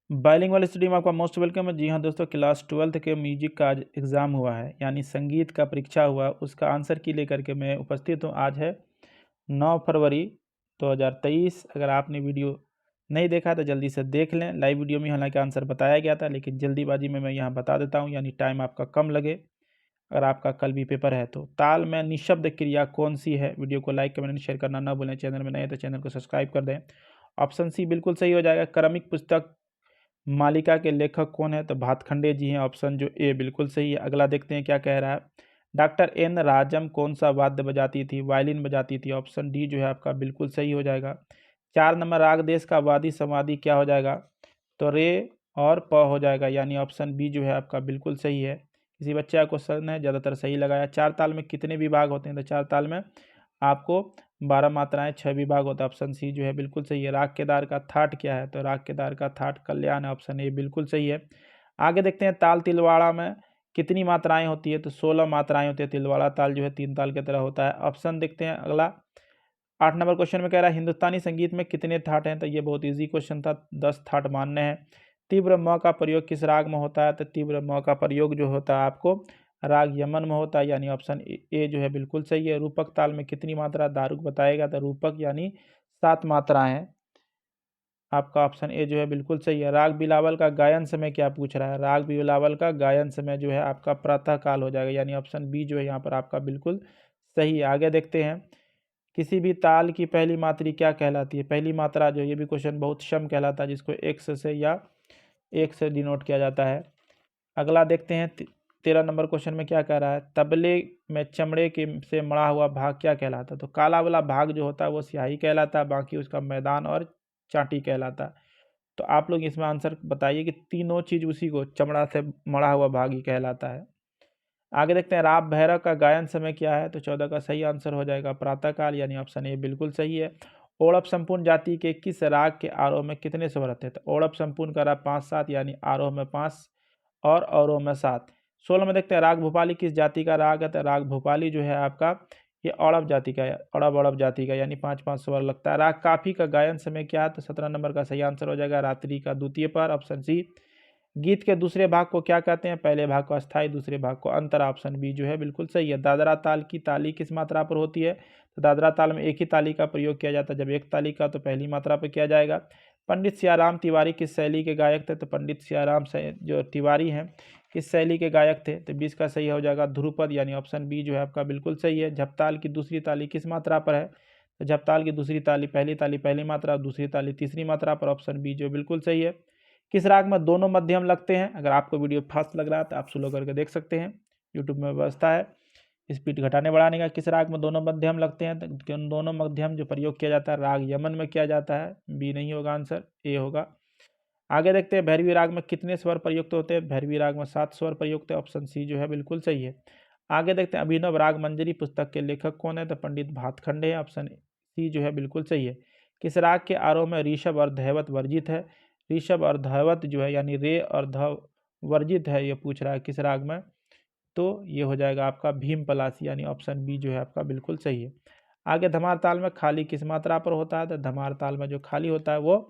Bilingual study में आपका most welcome है। जी हाँ दोस्तों, क्लास 12th के म्यूजिक का आज एग्ज़ाम हुआ है, यानी संगीत का परीक्षा हुआ। उसका आंसर की लेकर के मैं उपस्थित हूँ। आज है 9 फरवरी 2023। अगर आपने वीडियो नहीं देखा तो जल्दी से देख लें। लाइव वीडियो में हालांकि आंसर बताया गया था, लेकिन जल्दीबाजी में मैं यहाँ बता देता हूँ, यानी टाइम आपका कम लगे अगर आपका कल भी पेपर है तो। ताल में निःशब्द क्रिया कौन सी है? वीडियो को लाइक कमेंट शेयर करना ना भूलें। चैनल में नए हैं तो चैनल को सब्सक्राइब कर दें। ऑप्शन सी बिल्कुल सही हो जाएगा। क्रमिक पुस्तक मालिका के लेखक कौन है? तो भातखंडे जी हैं। ऑप्शन जो ए बिल्कुल सही है। अगला देखते हैं क्या कह रहा है। डॉक्टर एन राजम कौन सा वाद्य बजाती थी? वायलिन बजाती थी। ऑप्शन डी जो है आपका बिल्कुल सही हो जाएगा। 4 नंबर राग देश का वादी समाधि क्या हो जाएगा? तो रे और प हो जाएगा, यानी ऑप्शन बी जो है आपका बिल्कुल सही है। किसी बच्चे का क्वेश्चन है, ज़्यादातर सही लगाया। 4 ताल में कितने विभाग होते हैं? तो 4 ताल में आपको 12 मात्राएं, 6 विभाग होता है। ऑप्शन सी जो है बिल्कुल सही है। राग केदार का थाट क्या है? तो राग केदार का थाट कल्याण है। ऑप्शन ए बिल्कुल सही है। आगे देखते हैं ताल तिलवाड़ा में कितनी मात्राएं होती है? तो 16 मात्राएं होती है। तिलवाड़ा ताल जो है 3 ताल की तरह होता है। ऑप्शन देखते हैं अगला। 8 नंबर क्वेश्चन में कह रहा है हिंदुस्तानी संगीत में कितने थाट हैं? तो ये बहुत ईजी क्वेश्चन था, 10 थाट मानने हैं। तीव्र म का प्रयोग किस राग में होता है? तो तीव्र म का प्रयोग जो होता है आपको राग यमन में होता है, यानी ऑप्शन ए जो है बिल्कुल सही है। रूपक ताल में कितनी मात्रा दारुक बताएगा? तो रूपक यानी 7 मात्रा है। आपका ऑप्शन ए जो है बिल्कुल सही है। राग बिलावल का गायन समय क्या पूछ रहा है? राग बिलावल का गायन समय जो है आपका प्रातः काल हो जाएगा, यानी ऑप्शन बी जो है यहाँ पर आपका बिल्कुल सही है। आगे देखते हैं किसी भी ताल की पहली मात्रा क्या कहलाती है? पहली मात्रा जो ये भी क्वेश्चन बहुत शम कहलाता है, जिसको एक्स से या एक से डिनोट किया जाता है। अगला देखते हैं 13 नंबर क्वेश्चन में क्या कह रहा है। तबले में चमड़े के से मढ़ा हुआ भाग क्या कहलाता है? तो काला वाला भाग जो होता है वो स्याही कहलाता है, बाकी उसका मैदान और चाटी कहलाता है। तो आप लोग इसमें आंसर बताइए कि तीनों चीज़ उसी को चमड़ा से मढ़ा हुआ भाग ही कहलाता है। आगे देखते हैं राग भैरव का गायन समय क्या है? तो 14 का सही आंसर हो जाएगा प्रातःकाल, यानी ऑप्शन ए बिल्कुल सही है। ओड़प संपूर्ण जाति के किस राग के आरोह में कितने स्वर रहते हैं? तो ओड़प संपूर्ण का राग 5-7, यानी आरोह में 5 और अवरोह में 7। 16 में देखते हैं राग भोपाली किस जाति का राग है? तो राग भोपाली जो है आपका ये औड़प जाति का है, औड़प जाति का, यानी 5-5 स्वर लगता है। राग काफी का गायन समय क्या है? तो 17 नंबर का सही आंसर हो जाएगा रात्रि का द्वितीय पर, ऑप्शन सी। गीत के दूसरे भाग को क्या कहते हैं? पहले भाग को अस्थाई, दूसरे भाग को अंतर, ऑप्शन बी जो है बिल्कुल सही है। दादरा ताल की ताली किस मात्रा पर होती है? तो दादरा ताल में एक ही ताली का प्रयोग किया जाता है। जब एक ताली का तो पहली मात्रा पर किया जाएगा। पंडित सियाराम तिवारी किस शैली के गायक थे? तो पंडित सियाराम जो तिवारी हैं किस शैली के गायक थे? तो 20 का सही हो जाएगा ध्रुपद, यानी ऑप्शन बी जो है आपका बिल्कुल सही है। झपताल की दूसरी ताली किस मात्रा पर है? तो झपताल की दूसरी ताली पहली मात्रा, दूसरी ताली तीसरी मात्रा पर, ऑप्शन बी जो बिल्कुल सही है। किस राग में दोनों मध्यम लगते हैं? अगर आपको वीडियो फास्ट लग रहा है तो आप स्लो करके देख सकते हैं, यूट्यूब में व्यवस्था है स्पीड घटाने बढ़ाने का। किस राग में दोनों मध्यम लगते हैं? तो दोनों मध्यम जो प्रयोग किया जाता है राग यमन में किया जाता है। बी नहीं होगा आंसर, ए होगा। आगे देखते हैं भैरवी राग में कितने स्वर प्रयुक्त होते हैं? भैरवी राग में 7 स्वर प्रयुक्त है, ऑप्शन सी जो है बिल्कुल सही है। आगे देखते हैं अभिनव राग मंजरी पुस्तक के लेखक कौन है? तो पंडित भातखंडे है, ऑप्शन सी जो है बिल्कुल सही है। किस राग के आरोह में ऋषभ और धैवत वर्जित है? ऋषभ और धैवत जो है यानी रे और ध वर्जित है, ये पूछ रहा है किस राग में? तो ये हो जाएगा आपका भीम पलासी, यानी ऑप्शन बी जो है आपका बिल्कुल सही है। आगे धमार ताल में खाली किस मात्रा पर होता है? तो धमार ताल में जो खाली होता है वो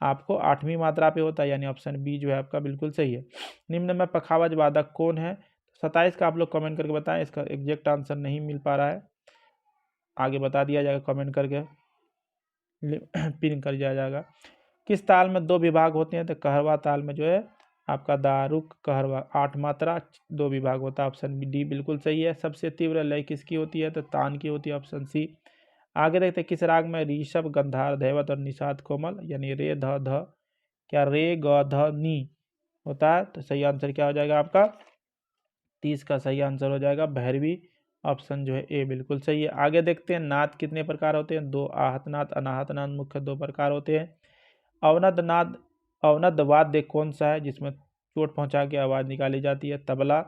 आपको 8वीं मात्रा पे होता है, यानी ऑप्शन बी जो है आपका बिल्कुल सही है। निम्न में पखावज वादक कौन है? 27 का आप लोग कमेंट करके बताएं, इसका एग्जैक्ट आंसर नहीं मिल पा रहा है, आगे बता दिया जाएगा कमेंट करके, पिन कर दिया जाएगा। किस ताल में 2 विभाग होते हैं? तो कहरवा ताल में जो है आपका दारुक कहरवा 8 मात्रा 2 विभाग होता है, ऑप्शन डी बिल्कुल सही है। सबसे तीव्र लय किसकी होती है? तो तान की होती है, ऑप्शन सी। आगे देखते हैं किस राग में ऋषभ गंधार धैवत और निषाद कोमल, यानी रे ध ध क्या रे ग ध नी होता है? तो सही आंसर क्या हो जाएगा आपका? 30 का सही आंसर हो जाएगा भैरवी, ऑप्शन जो है ए बिल्कुल सही है। आगे देखते हैं नाद कितने प्रकार होते हैं? 2 आहत नाद अनाहत नाद मुख्य 2 प्रकार होते हैं। अवनद नाद अवनद वाद्य कौन सा है जिसमें चोट पहुंचा के आवाज़ निकाली जाती है? तबला।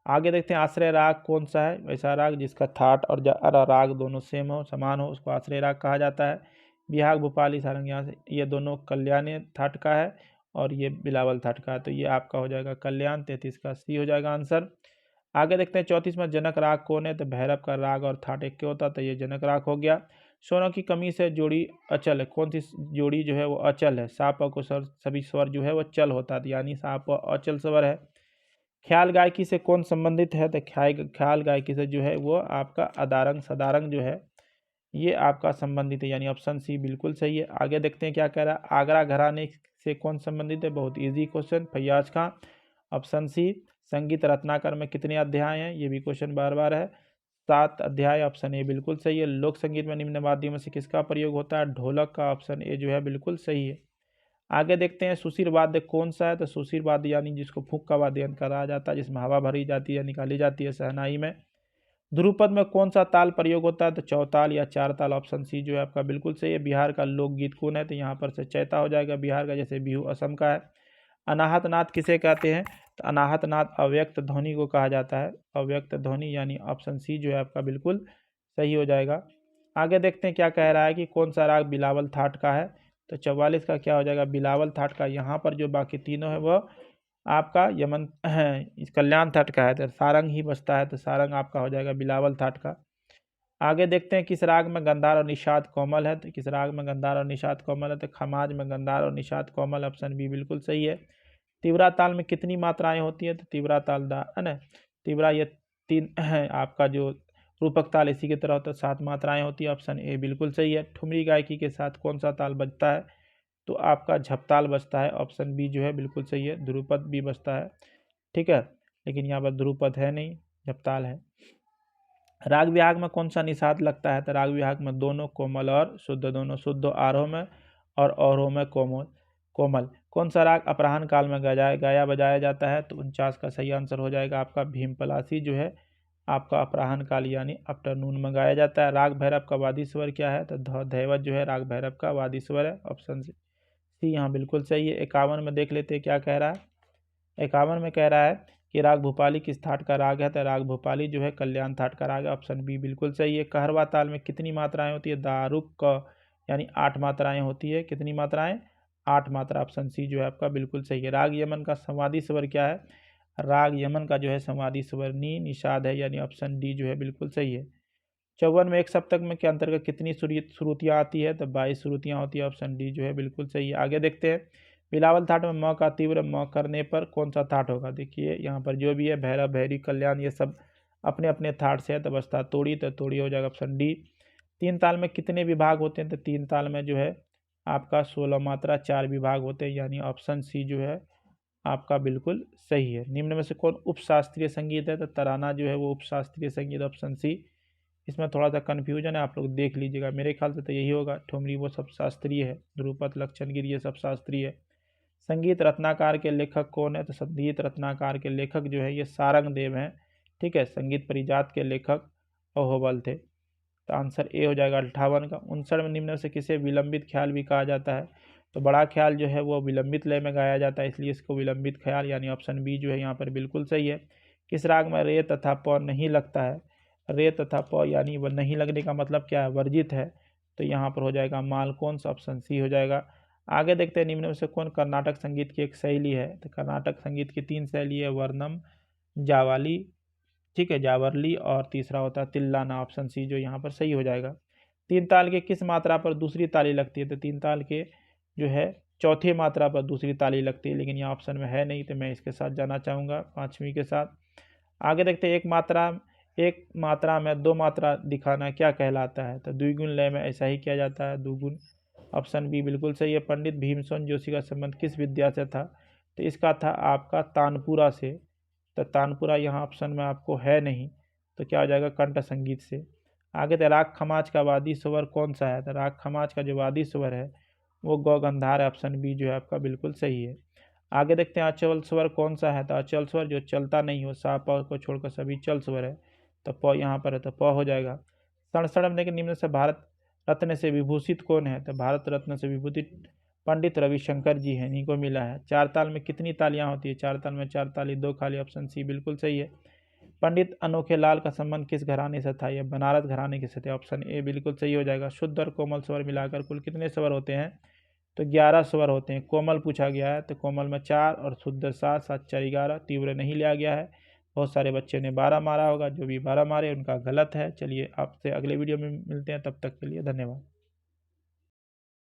आगे देखते हैं आश्रय राग कौन सा है? वैसा राग जिसका थाट और राग दोनों सेम हो, समान हो, उसको आश्रय राग कहा जाता है। बिहाग भोपाली सारंग यहाँ से ये दोनों कल्याणी थाट का है और ये बिलावल थाट का है, तो ये आपका हो जाएगा कल्याण, 33 का सी हो जाएगा आंसर। आगे देखते हैं 34 में जनक राग कौन है? तो भैरव का राग और थाट एक के होता है, तो ये जनक राग हो गया। स्वरों की कमी से जोड़ी अचल है। कौन सी जोड़ी जो है वो अचल है? सा प को स्वर सभी स्वर जो है वो चल होता है, यानी सा प अचल स्वर है। ख्याल गायकी से कौन संबंधित है? तो ख्याल गायकी से जो है वो आपका अदारंग सदारंग जो है ये आपका संबंधित है, यानी ऑप्शन सी बिल्कुल सही है। आगे देखते हैं क्या कह रहा है। आगरा घराने से कौन संबंधित है? बहुत easy question, Faiyaz Khan. Option C. Sangeet Ratnakar में कितने अध्याय हैं? ये भी क्वेश्चन बार बार है। 7 अध्याय, ऑप्शन ए बिल्कुल सही है। लोक संगीत में निम्न वाद्यों में से किसका प्रयोग होता है? ढोलक का, ऑप्शन ए जो है बिल्कुल सही है। आगे देखते हैं सुशीर वाद्य कौन सा है? तो सुशीर वाद्य यानी जिसको फूंक का वाद्य यंत्र कहा जाता है, जिसमें हवा भरी जाती है, निकाली जाती है शहनाई में। ध्रुपद में कौन सा ताल प्रयोग होता है? तो चौताल या चार ताल, ऑप्शन सी जो है आपका बिल्कुल सही है। बिहार का लोकगीत कौन है? तो यहाँ पर से चैता हो जाएगा बिहार का, जैसे बिहू असम का है। अनाहत नाद किसे कहते हैं? तो अनाहत नाद अव्यक्त ध्वनि को कहा जाता है, अव्यक्त ध्वनि, यानी ऑप्शन सी जो है आपका बिल्कुल सही हो जाएगा। आगे देखते हैं क्या कह रहा है कि कौन सा राग बिलावल थाट का है? तो 44 का क्या हो जाएगा? बिलावल थाट का। यहाँ पर जो बाकी तीनों है वह आपका यमन कल्याण थाट का है, तो सारंग ही बचता है, तो सारंग आपका हो जाएगा बिलावल थाट का। आगे देखते हैं किस राग में गंधार और निषाद कोमल है? तो किस राग में गंधार और निषाद कोमल है? तो खमाज में गंधार और निषाद कोमल, ऑप्शन बी बिल्कुल सही है। तिवरा ताल में कितनी मात्राएं होती है? तो तिवरा ताल है ना, तिवरा ये 3 आपका जो रूपक ताल इसी की तरह होता है, 7 मात्राएं होती है, ऑप्शन ए बिल्कुल सही है। ठुमरी गायकी के साथ कौन सा ताल बजता है? तो आपका झपताल बजता है, ऑप्शन बी जो है बिल्कुल सही है। ध्रुपद भी बजता है, ठीक है, लेकिन यहाँ पर ध्रुपद है नहीं, झपताल है। राग विभाग में कौन सा निषाद लगता है? तो राग विभाग में दोनों, कोमल और शुद्ध, दोनों शुद्ध आरोह में और अवरोह में कोमल। कौन सा राग अपराह्न काल में गाया बजाया जाता है? तो 49 का सही आंसर हो जाएगा आपका भीमपलासी जो है आपका अपराह्न काल यानी आफ्टरनून में गाया जाता है। राग भैरव का वादी स्वर क्या है? तो धैवत जो है राग भैरव का वादी स्वर है, ऑप्शन सी यहाँ बिल्कुल सही है। 51 में देख लेते हैं क्या कह रहा है। 51 में कह रहा है कि राग भोपाली किस थाट का राग है? तो राग भोपाली जो है कल्याण थाट का राग है, ऑप्शन बी बिल्कुल सही है। कहरवा ताल में कितनी मात्राएं होती है? दारुक का यानी 8 मात्राएं होती है। कितनी मात्राएं? 8 मात्रा, ऑप्शन सी जो है आपका बिल्कुल सही है। राग यमन का संवादी स्वर क्या है? राग यमन का जो है संवादी स्वर नी निषाद है, यानी ऑप्शन डी जो है बिल्कुल सही है। 54 में एक सप्तक में के अंतर्गत कितनी श्रुतियाँ आती है? तो 22 श्रुतियाँ होती है, ऑप्शन डी जो है बिल्कुल सही है। आगे देखते हैं बिलावल थाट में म का तीव्र म करने पर कौन सा थाट होगा? देखिए यहाँ पर जो भी है भैरव, भैरी, कल्याण, ये सब अपने अपने थाट से है, तो बसता तोड़ी, तो तोड़ी हो जाएगा, ऑप्शन डी। 3 ताल में कितने विभाग होते हैं? तो 3 ताल में जो है आपका 16 मात्रा 4 विभाग होते हैं, यानी ऑप्शन सी जो है आपका बिल्कुल सही है। निम्न में से कौन उपशास्त्रीय संगीत है? तो तराना जो है वो उपशास्त्रीय संगीत, ऑप्शन सी। इसमें थोड़ा सा कन्फ्यूजन है, आप लोग देख लीजिएगा, मेरे ख्याल से तो यही होगा। ठुमरी वो सब शास्त्रीय है, ध्रुपद, लक्षणगिरी ये सब शास्त्रीय है। संगीत रत्नाकार के लेखक कौन है? तो संगीत रत्नाकार के लेखक जो है ये सारंग देव हैं, ठीक है। संगीत परिजात के लेखक अहोबल थे, तो आंसर ए हो जाएगा 58 का। 59 में निम्न से किसे विलंबित ख्याल भी कहा जाता है? तो बड़ा ख्याल जो है वो विलंबित लय में गाया जाता है, इसलिए इसको विलंबित ख्याल, यानी ऑप्शन बी जो है यहाँ पर बिल्कुल सही है। किस राग में रे तथा प नहीं लगता है? रे तथा प यानी वह नहीं लगने का मतलब क्या है? वर्जित है, तो यहाँ पर हो जाएगा मालकोंस, ऑप्शन सी हो जाएगा। आगे देखते हैं निम्न में से कौन कर्नाटक संगीत की एक शैली है? तो कर्नाटक संगीत की 3 शैली है, वर्णम, जावाली, ठीक है, जावरली, और तीसरा होता है तिल्लाना, ऑप्शन सी जो यहाँ पर सही हो जाएगा। 3 ताल के किस मात्रा पर दूसरी ताली लगती है? तो 3 ताल के जो है चौथी मात्रा पर दूसरी ताली लगती है, लेकिन यहाँ ऑप्शन में है नहीं, तो मैं इसके साथ जाना चाहूँगा 5वीं के साथ। आगे देखते हैं एक मात्रा में 2 मात्रा दिखाना क्या कहलाता है? तो द्विगुण लय में ऐसा ही किया जाता है, दुगुण, ऑप्शन बी बिल्कुल सही है। पंडित भीमसेन जोशी का संबंध किस विद्या से था? तो इसका था आपका तानपुरा से, तो तानपुरा यहाँ ऑप्शन में आपको है नहीं, तो क्या हो जाएगा? कंठ संगीत से। आगे तो राग खमाज का वादी स्वर कौन सा है? तो राग खमाज का जो वादी स्वर है वो गौगंधार है, ऑप्शन बी जो है आपका बिल्कुल सही है। आगे देखते हैं अचल स्वर कौन सा है? तो अचल स्वर जो चलता नहीं हो, सा प को छोड़कर सभी चल स्वर है, तो प यहाँ पर है, तो प हो जाएगा। 67 में देखिए निम्न से भारत रत्न से विभूषित कौन है? तो भारत रत्न से विभूषित पंडित रविशंकर जी हैं, इन्हीं को मिला है। 4 ताल में कितनी तालियां होती है? 4 ताल में 4 ताली 2 खाली, ऑप्शन सी बिल्कुल सही है। पंडित अनोखे लाल का संबंध किस घराने से था? यह बनारस घराने के से थे, ऑप्शन ए बिल्कुल सही हो जाएगा। शुद्ध और कोमल स्वर मिलाकर कुल कितने स्वर होते हैं? तो 11 स्वर होते हैं। कोमल पूछा गया है, तो कोमल में 4 और शुद्ध 7, 7 4 11, तीव्र नहीं लिया गया है। बहुत सारे बच्चे ने 12 मारा होगा, जो भी 12 मारे उनका गलत है। चलिए आपसे अगले वीडियो में मिलते हैं, तब तक के लिए धन्यवाद।